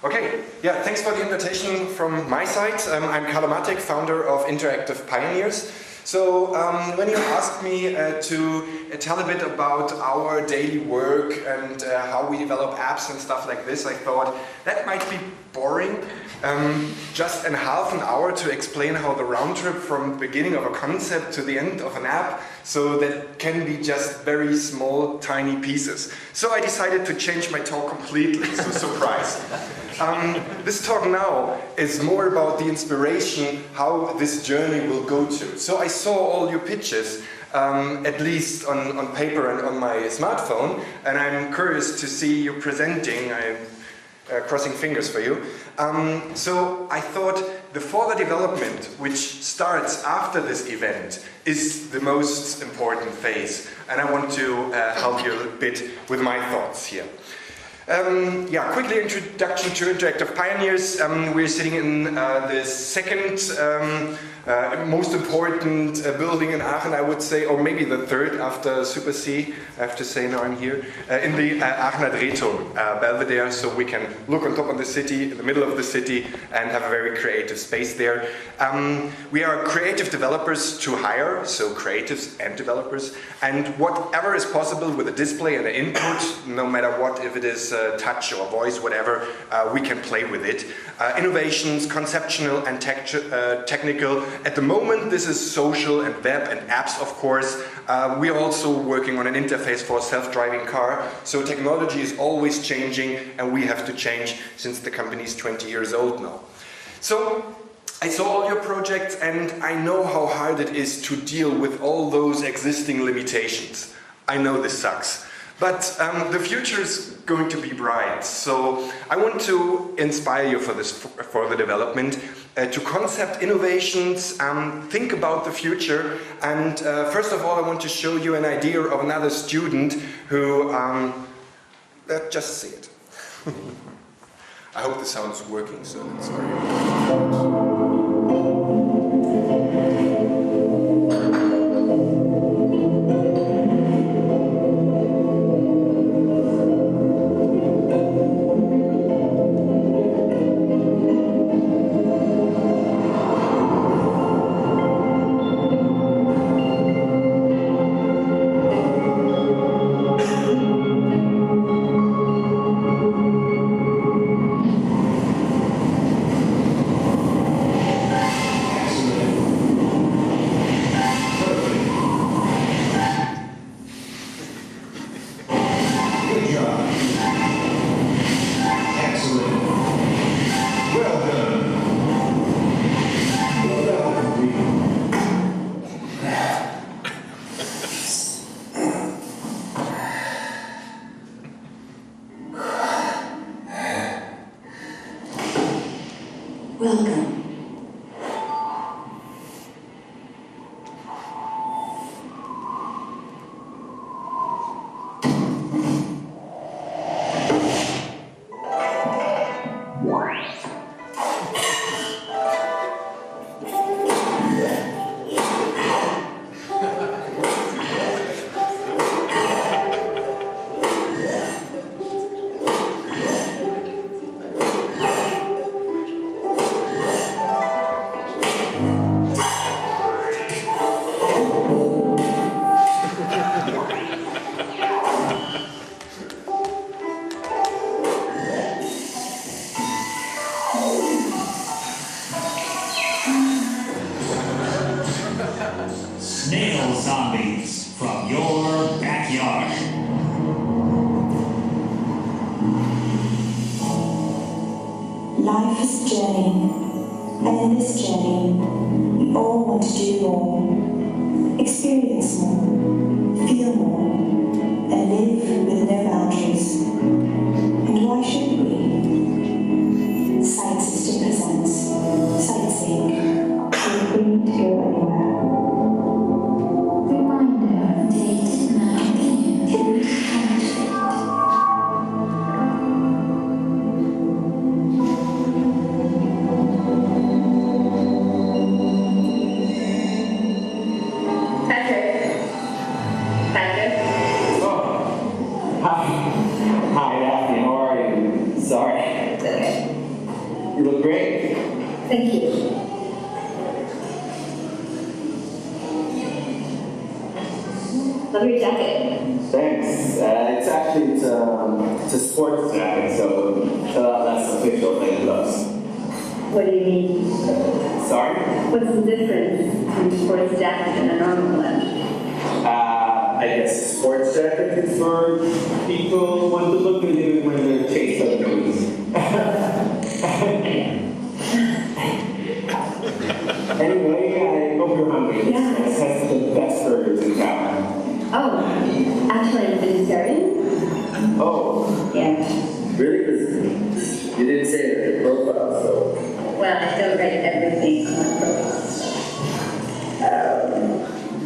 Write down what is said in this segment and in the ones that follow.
Okay, yeah, thanks for the invitation from my side. I'm Carlo Matic, founder of Interactive Pioneers. So when you asked me to tell a bit about our daily work and how we develop apps and stuff like this, I thought that might be boring. Just in half an hour to explain how the round trip from the beginning of a concept to the end of an app, so that can be just very small, tiny pieces. So I decided to change my talk completely, so surprise. This talk now is more about the inspiration, how this journey will go to. So I saw all your pitches, at least on paper and on my smartphone, and I'm curious to see you presenting. I'm crossing fingers for you. So I thought the further development, which starts after this event, is the most important phase, and I want to help you a bit with my thoughts here. Yeah, quickly introduction to Interactive Pioneers. We're sitting in the second most important building in Aachen, I would say, or maybe the third after Super C. I have to say now I'm here in the Aachener Drehturm Belvedere, so we can look on top of the city, in the middle of the city, and have a very creative space there. We are creative developers to hire, so creatives and developers, and whatever is possible with a display and an input, no matter what, if it is touch or voice, whatever, we can play with it. Innovations, conceptual and technical. At the moment, this is social and web and apps, of course. We are also working on an interface for a self-driving car. So technology is always changing, and we have to change since the company is 20 years old now. So I saw all your projects, and I know how hard it is to deal with all those existing limitations. I know this sucks. But the future is going to be bright, so I want to inspire you for this further development, to concept innovations, think about the future, and first of all I want to show you an idea of another student who, just see it. I hope the sound is working, so that's sorry. Welcome. Snail zombies from your backyard. Life is a journey, and in this journey, we all want to do more, experience more, feel more, and live with no boundaries. And why shouldn't we? Sight System presents Sightseeing. We're free to go anywhere. Reminder, date, night, hidden conflict. Okay. you? Love your jacket. Thanks. It's a sports jacket, so a lot less official than it looks. What do you mean? Sorry? What's the difference between a sports jacket and a normal one? I guess a sports jacket is for people who want to look good even when they're chased up the woods. Anyway, I hope you're hungry. Yeah. This has the best burgers in town. Oh, actually I'm vegetarian? Oh, Yeah. really? 'Cause you didn't say it in your profile, so. Well, I don't write everything on my profile.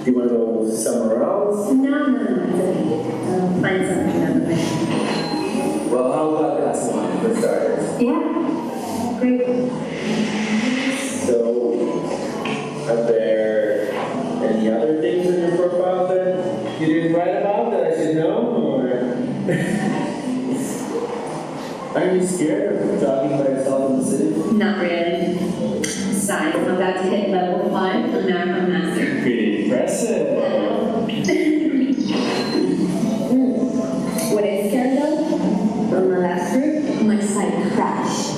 You want to go somewhere else? No, it's okay. I'll find something other way. Well, how about last one for starters? Yeah, great. So, are there any other things in your profile that you didn't write about that I should know, or are you scared of talking by yourself in the city? Not really. Besides, I'm about to hit level 5 and now I'm a master. Pretty impressive. What is scary though? On my last group, my site crashed.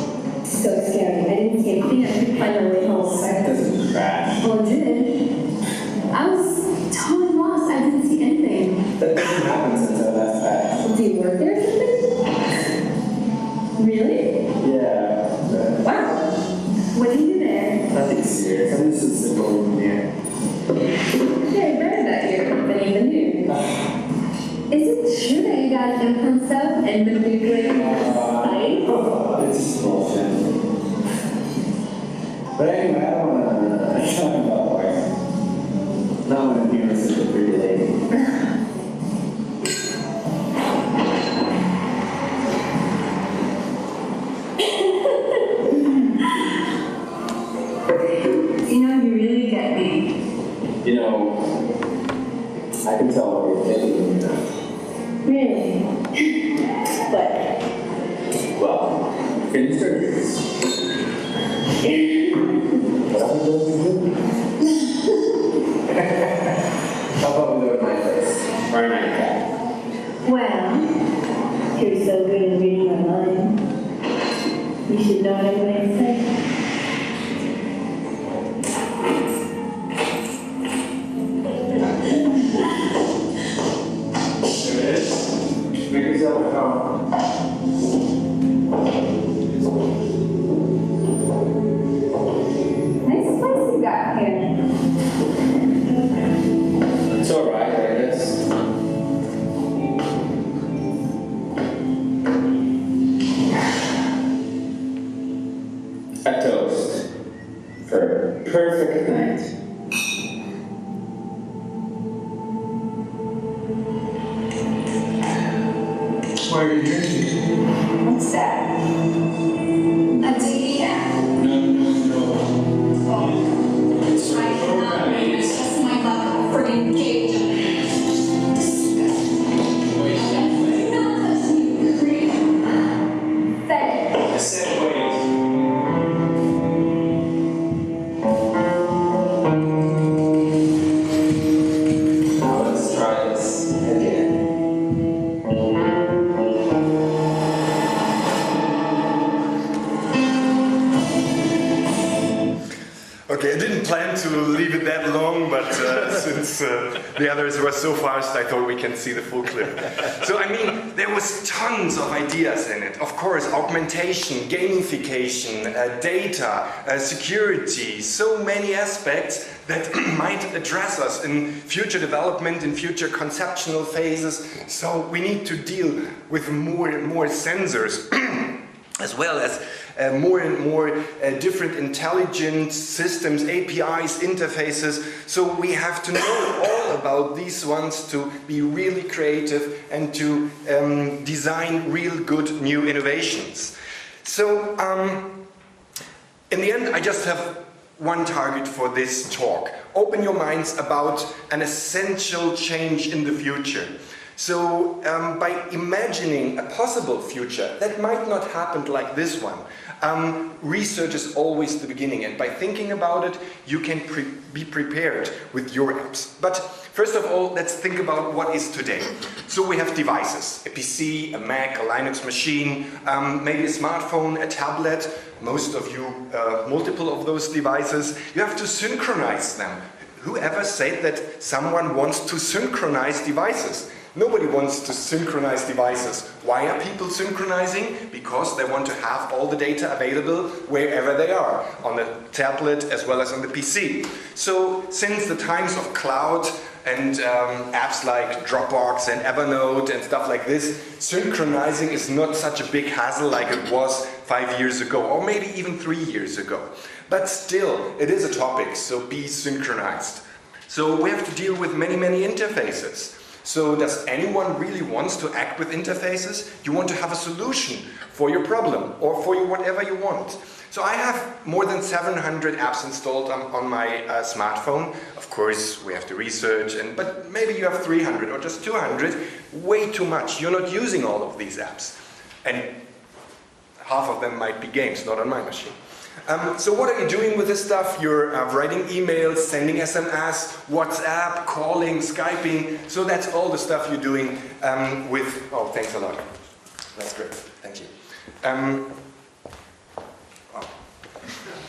So scary. I didn't see anything. I couldn't find my way home. That doesn't crash. Oh, it did. I was totally lost. I didn't see anything. That doesn't happen since our last batch. Do you work there or something? Really? Yeah. Wow. What do you do there? Nothing serious. I'm just a simple engineer. Hey, I read about your company in the news. Is it true that you guys implant stuff and manipulate sites? It's just bullshit. But anyway, I don't want to talk about work. Not when I'm here with such a pretty lady. You know, you really get me. You know, I can tell what you're thinking, you know. Really? But Well, finish your ears. What else do you do? How about we go to my place? Or a nightcap? well, you're so good at reading my mind. You should know what I'm going to say. There it is. Make yourself at home. Nice place you got here. It's alright, I guess. A toast for a perfect night. What are you drinking? What's that? A tea? No. Oh, It's I cannot make this just my luck. Friggin' cage. Not touch me, creep. Say it. I said wait. Now let's try this again. Okay, I didn't plan to leave it that long, but since the others were so fast, I thought we can see the full clip. So, I mean, there was tons of ideas in it. Of course, augmentation, gamification, data, security, so many aspects that might address us in future development, in future conceptual phases. So we need to deal with more and more sensors, as well as more and more different intelligent systems, APIs, interfaces. So we have to know all about these ones to be really creative and to design real good new innovations. So in the end, I just have one target for this talk. Open your minds about an essential change in the future. So by imagining a possible future that might not happen like this one, research is always the beginning, and by thinking about it, you can be prepared with your apps. But first of all, let's think about what is today. So we have devices, a PC, a Mac, a Linux machine, maybe a smartphone, a tablet, most of you multiple of those devices. You have to synchronize them. Whoever said that someone wants to synchronize devices? Nobody wants to synchronize devices. Why are people synchronizing? Because they want to have all the data available wherever they are, on the tablet as well as on the PC. So since the times of cloud and apps like Dropbox and Evernote and stuff like this, synchronizing is not such a big hassle like it was 5 years ago, or maybe even 3 years ago. But still, it is a topic, so be synchronized. So we have to deal with many, many interfaces. So does anyone really want to act with interfaces? You want to have a solution for your problem or for whatever you want. So I have more than 700 apps installed on my smartphone. Of course, we have to research, but maybe you have 300 or just 200. Way too much. You're not using all of these apps. And half of them might be games, not on my machine. So what are you doing with this stuff? You're writing emails, sending SMS, WhatsApp, calling, Skyping. So that's all the stuff you're doing with... Oh, thanks a lot. That's great. Thank you.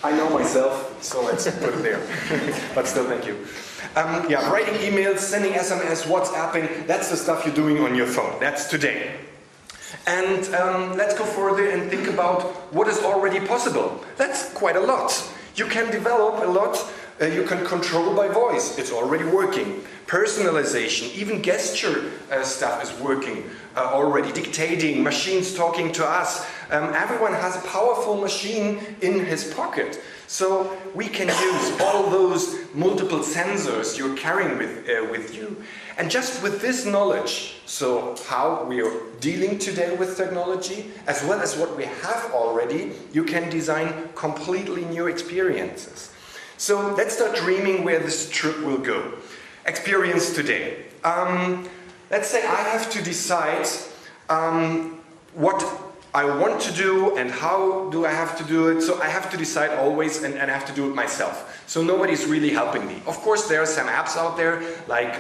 I know myself, so let's put it there. But still, thank you. Yeah, writing emails, sending SMS, WhatsApping, that's the stuff you're doing on your phone. That's today. And let's go further and think about what is already possible. That's quite a lot. You can develop a lot. You can control by voice. It's already working. Personalization, even gesture stuff is working already. Dictating, machines talking to us. Everyone has a powerful machine in his pocket. So we can use all those multiple sensors you're carrying with you. And just with this knowledge, so how we are dealing today with technology, as well as what we have already, you can design completely new experiences. So let's start dreaming where this trip will go. Experience today. Let's say I have to decide what I want to do and how do I have to do it. So I have to decide always and I have to do it myself. So nobody's really helping me. Of course, there are some apps out there like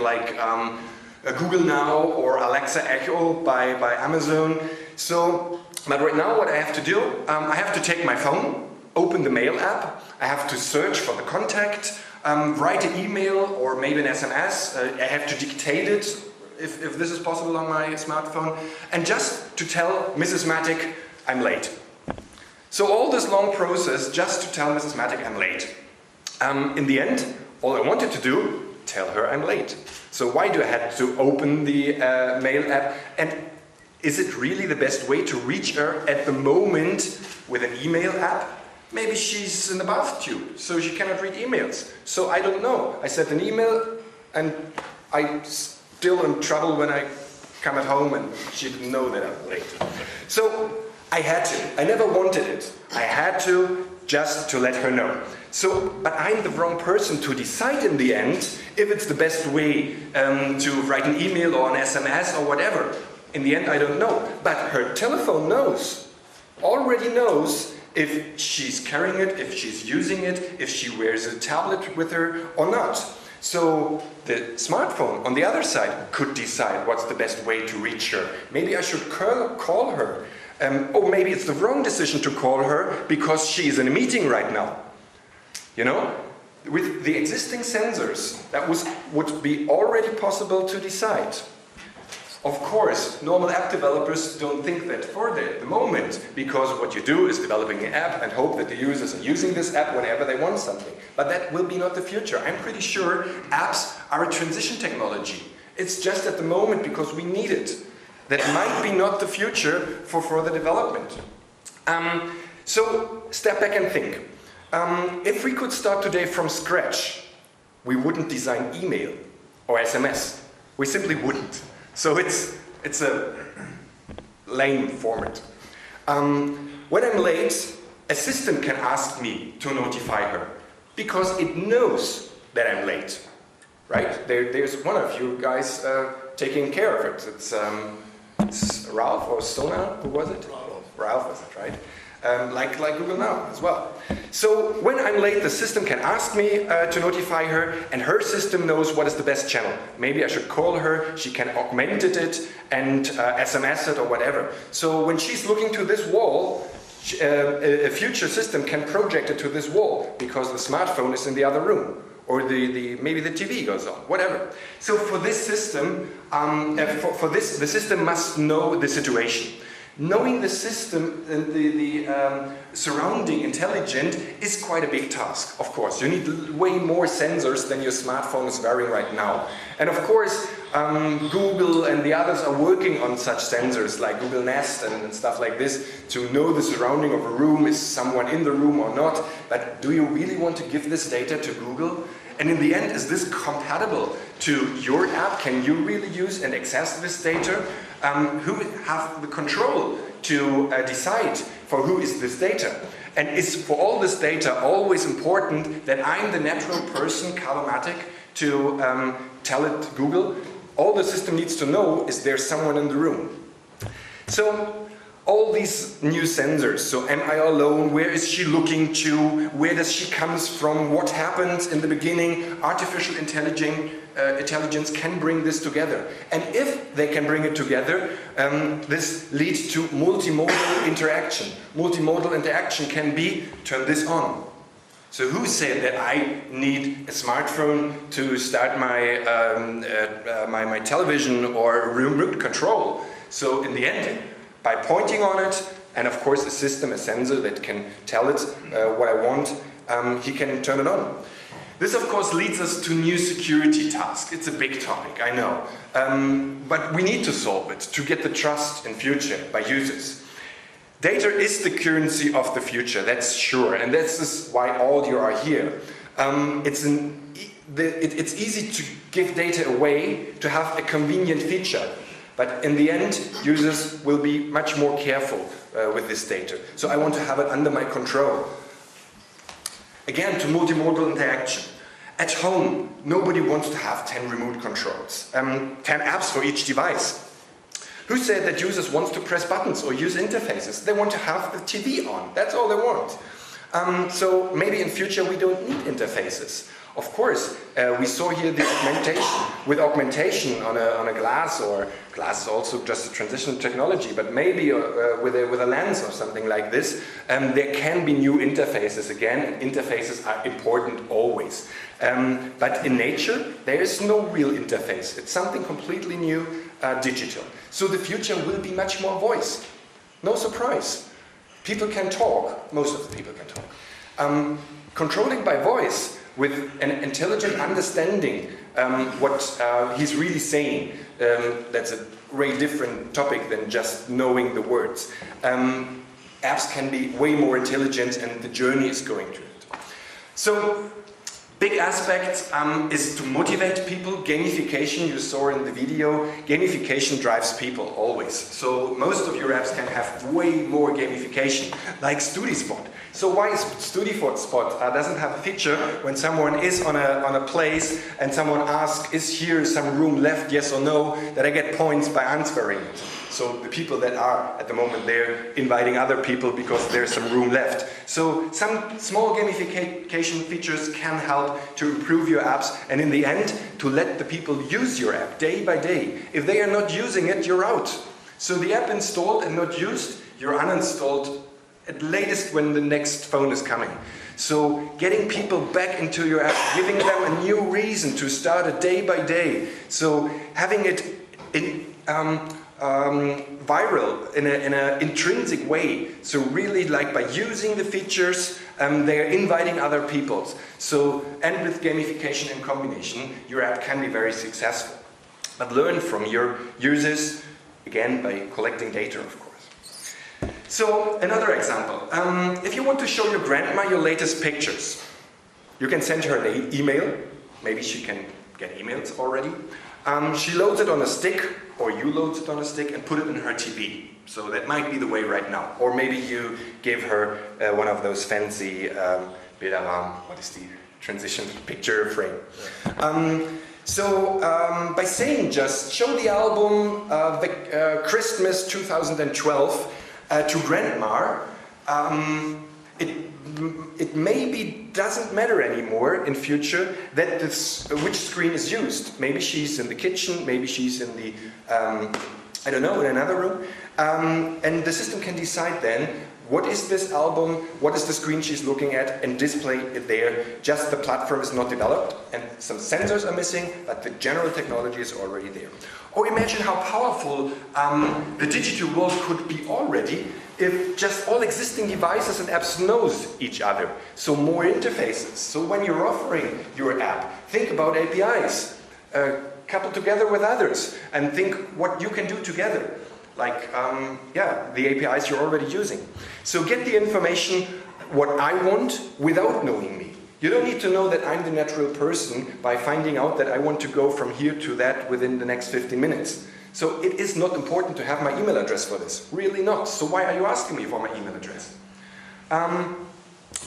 Google Now or Alexa Echo by Amazon. So, but right now what I have to do, I have to take my phone, open the mail app, I have to search for the contact, write an email or maybe an SMS, I have to dictate it if this is possible on my smartphone, and just to tell Mrs. Matic I'm late. So all this long process just to tell Mrs. Matic I'm late. In the end, all I wanted to do, tell her I'm late. So why do I have to open the mail app? And is it really the best way to reach her at the moment with an email app? Maybe she's in the bathtub, so she cannot read emails. So I don't know. I sent an email and I still in trouble when I come at home and she didn't know that I'm late. So I had to. I never wanted it. I had to just to let her know. So, but I'm the wrong person to decide in the end if it's the best way to write an email or an SMS or whatever. In the end, I don't know. But her telephone knows, already knows if she's carrying it, if she's using it, if she wears a tablet with her or not. So the smartphone on the other side could decide what's the best way to reach her. Maybe I should call her. Or maybe it's the wrong decision to call her because she is in a meeting right now. You know, with the existing sensors, that would be already possible to decide. Of course, normal app developers don't think that for the moment, because what you do is developing an app and hope that the users are using this app whenever they want something. But that will be not the future. I'm pretty sure apps are a transition technology. It's just at the moment because we need it. That might be not the future for further development. So step back and think. If we could start today from scratch, we wouldn't design email or SMS. We simply wouldn't. So it's a lame format. When I'm late, a system can ask me to notify her because it knows that I'm late. Right? There's one of you guys taking care of it. It's Ralph or Sona, who was it? Ralph was it, right? Like Google Now as well. So when I'm late, the system can ask me to notify her, and her system knows what is the best channel. Maybe I should call her, she can augment it and SMS it or whatever. So when she's looking to this wall, a future system can project it to this wall because the smartphone is in the other room. Or maybe the TV goes on, whatever. So for this system, the system must know the situation. Knowing the system and the surrounding intelligence is quite a big task, of course. You need way more sensors than your smartphone is wearing right now. And of course, Google and the others are working on such sensors like Google Nest and stuff like this to know the surrounding of a room, is someone in the room or not. But do you really want to give this data to Google? And in the end, is this compatible to your app? Can you really use and access this data? Who have the control to decide for who is this data? And is for all this data always important that I'm the natural person, Carlo Matic, to tell it Google? All the system needs to know is there someone in the room. So all these new sensors, so am I alone, where is she looking to, where does she comes from, what happens in the beginning, artificial intelligence can bring this together. And if they can bring it together, this leads to multimodal interaction. Multimodal interaction can be, turn this on. So who said that I need a smartphone to start my, my television or remote control? So in the end, by pointing on it, and of course a system, a sensor that can tell it what I want, he can turn it on. This of course leads us to new security tasks. It's a big topic, I know. But we need to solve it to get the trust in future by users. Data is the currency of the future, that's sure, and that's why all you are here. It's easy to give data away to have a convenient feature. But in the end, users will be much more careful with this data. So I want to have it under my control. Again, to multimodal interaction. At home, nobody wants to have 10 remote controls, 10 apps for each device. Who said that users want to press buttons or use interfaces? They want to have the TV on, that's all they want. So maybe in future we don't need interfaces. Of course, we saw here the augmentation. With augmentation on a glass, or glass is also just a transitional technology, but maybe with a lens or something like this, there can be new interfaces again, and interfaces are important always. But in nature, there is no real interface. It's something completely new, digital. So the future will be much more voice. No surprise. People can talk, most of the people can talk. Controlling by voice, with an intelligent understanding what he's really saying. That's a very different topic than just knowing the words. Apps can be way more intelligent, and the journey is going to it. So, big aspect is to motivate people. Gamification, you saw in the video, gamification drives people always. So most of your apps can have way more gamification, like StudiSpot. So why is StudiSpot doesn't have a feature when someone is on a place and someone asks, is here some room left, yes or no, that I get points by answering it. So the people that are at the moment there inviting other people because there's some room left. So some small gamification features can help to improve your apps, and in the end to let the people use your app day by day. If they are not using it, you're out. So the app installed and not used, you're uninstalled at latest when the next phone is coming. So getting people back into your app, giving them a new reason to start it day by day. So having it in viral in an intrinsic way. So really, like by using the features, they are inviting other people. So, and with gamification in combination, your app can be very successful. But learn from your users, again, by collecting data, of course. So, another example. If you want to show your grandma your latest pictures, you can send her an email. Maybe she can get emails already. She loads it on a stick, or you load it on a stick and put it in her TV. So that might be the way right now. Or maybe you give her one of those fancy Bilderrahmen, what is the transition picture frame. By saying just show the album Christmas 2012 to grandma, it maybe doesn't matter anymore in future that which screen is used. Maybe she's in the kitchen, maybe she's in the, I don't know, in another room. And the system can decide then, what is this album, what is the screen she's looking at, and display it there. Just the platform is not developed, and some sensors are missing, but the general technology is already there. Or imagine how powerful the digital world could be already if just all existing devices and apps knows each other. So more interfaces. So when you're offering your app, think about APIs. Couple together with others and think what you can do together. Like, the APIs you're already using. So get the information, what I want, without knowing me. You don't need to know that I'm the natural person by finding out that I want to go from here to that within the next 15 minutes. So it is not important to have my email address for this. Really not. So why are you asking me for my email address?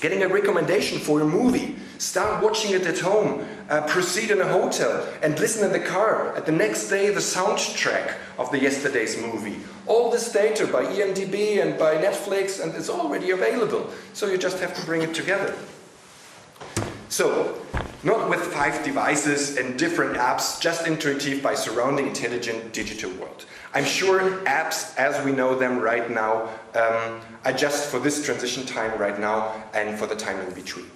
Getting a recommendation for a movie. Start watching it at home. Proceed in a hotel and listen in the car. At the next day, the soundtrack of the yesterday's movie. All this data by IMDb and by Netflix, and it's already available. So you just have to bring it together. So, not with 5 devices and different apps, just intuitive by surrounding intelligent digital world. I'm sure apps as we know them right now are just for this transition time right now and for the time in between.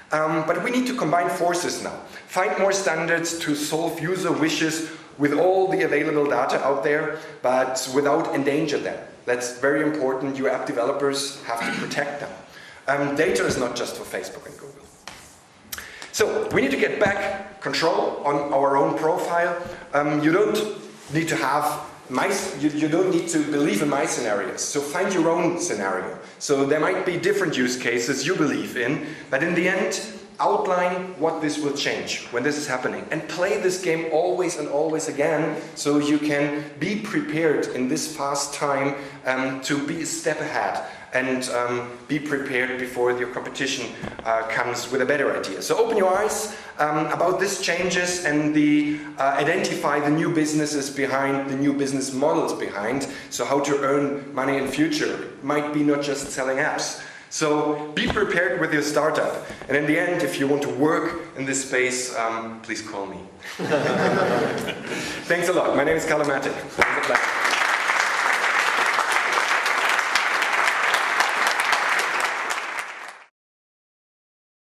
But we need to combine forces now. Find more standards to solve user wishes with all the available data out there, but without endanger them. That's very important. You app developers have to protect them. Data is not just for Facebook and Google. So we need to get back control on our own profile. You don't need to have you don't need to believe in my scenarios. So find your own scenario. So there might be different use cases you believe in, but in the end, outline what this will change when this is happening. And play this game always and always again, so you can be prepared in this fast time to be a step ahead. And be prepared before your competition comes with a better idea. So open your eyes about these changes and identify the new businesses behind, the new business models behind, so how to earn money in future. It might be not just selling apps. So be prepared with your startup. And in the end, if you want to work in this space, please call me. Thanks a lot. My name is Carlo Matic.